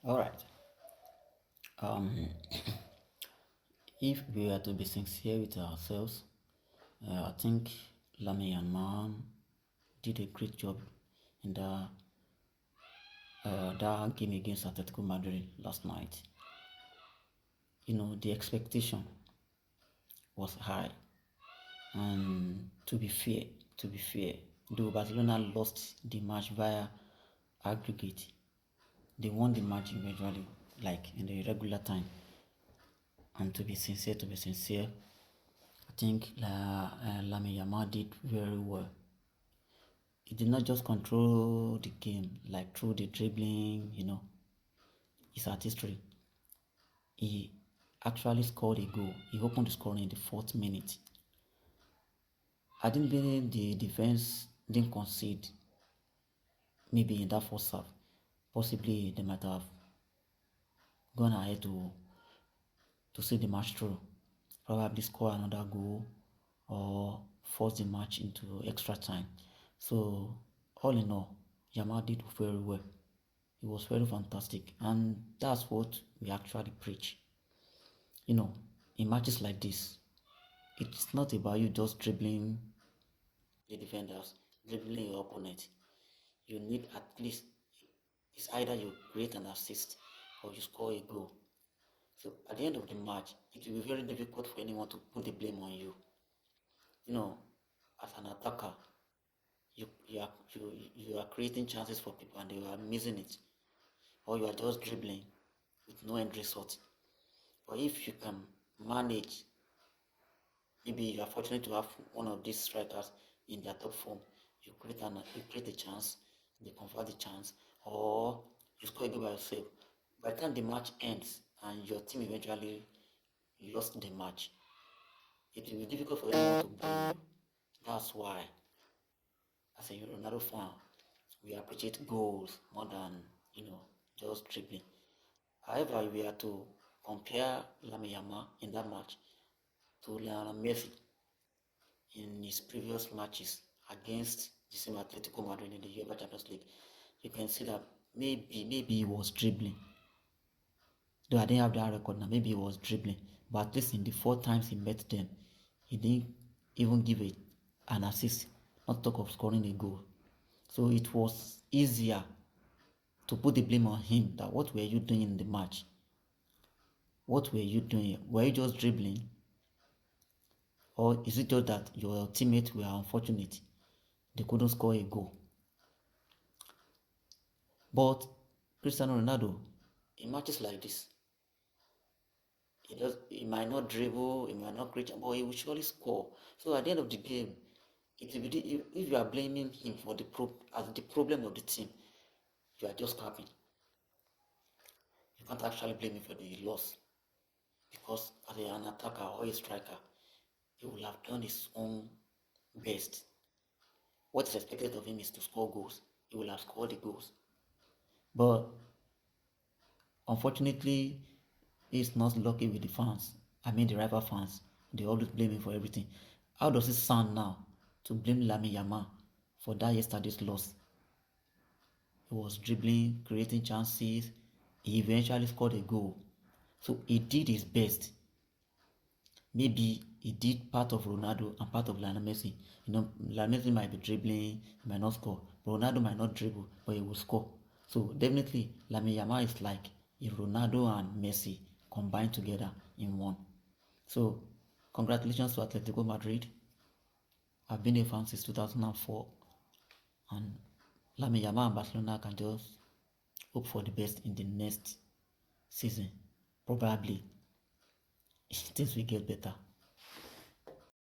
All right. Um, if we are to be sincere with ourselves, I think Lamine Yamal did a great job in that game against Atletico Madrid last night. The expectation was high, and to be fair, though Barcelona lost the match via aggregate, they won the match eventually, like in the regular time. And to be sincere, I think Lamine Yamal did very well. He did not just control the game like through the dribbling, his artistry. He actually scored a goal. He opened the scoring in the fourth minute. I didn't believe the defense didn't concede. Maybe in that first half, possibly they might have gone ahead to see the match through. Probably score another goal or force the match into extra time. So all in all, Yamal did very well. It was very fantastic, and that's what we actually preach. You know, in matches like this, it's not about you just dribbling the defenders, dribbling your opponent. You need at least, it's either you create an assist or you score a goal. So at the end of the match, it will be very difficult for anyone to put the blame on you. As an attacker, you are creating chances for people and they are missing it, or you are just dribbling with no end result. But if you can manage, maybe you are fortunate to have one of these strikers in their top form, you create a chance, they convert the chance, or you score a goal by yourself. By the time the match ends and your team eventually lost the match, it will be difficult for anyone to blame you. That's why, as a Ronaldo fan, we appreciate goals more than just dribbling. However, if we are to compare Lamine Yamal in that match to Lionel Messi in his previous matches against the same Atletico Madrid in the UEFA Champions League, you can see that maybe he was dribbling. Though I didn't have that record now, maybe he was dribbling. But at least in the 4 times he met them, he didn't even give an assist, not talk of scoring a goal. So it was easier to put the blame on him that what were you doing in the match? What were you doing? Were you just dribbling? Or is it just that your teammates were unfortunate? They couldn't score a goal. But Cristiano Ronaldo, in matches like this, he might not dribble, he might not create, but he will surely score. So at the end of the game, it will be if you are blaming him for as the problem of the team, you are just capping. You can't actually blame him for the loss because as an attacker or a striker, he will have done his own best. What is expected of him is to score goals. He will have scored the goals. But unfortunately, he's not lucky with the fans. I mean, the rival fans. They always blame him for everything. How does it sound now to blame Lamine Yamal for that yesterday's loss? He was dribbling, creating chances. He eventually scored a goal. So he did his best. Maybe he did part of Ronaldo and part of Lionel Messi. Lionel Messi might be dribbling, he might not score. But Ronaldo might not dribble, but he will score. So definitely, Lamine Yamal is like if Ronaldo and Messi combined together in one. So congratulations to Atletico Madrid. I've been a fan since 2004, and Lamine Yamal and Barcelona can just hope for the best in the next season. Probably things will get better.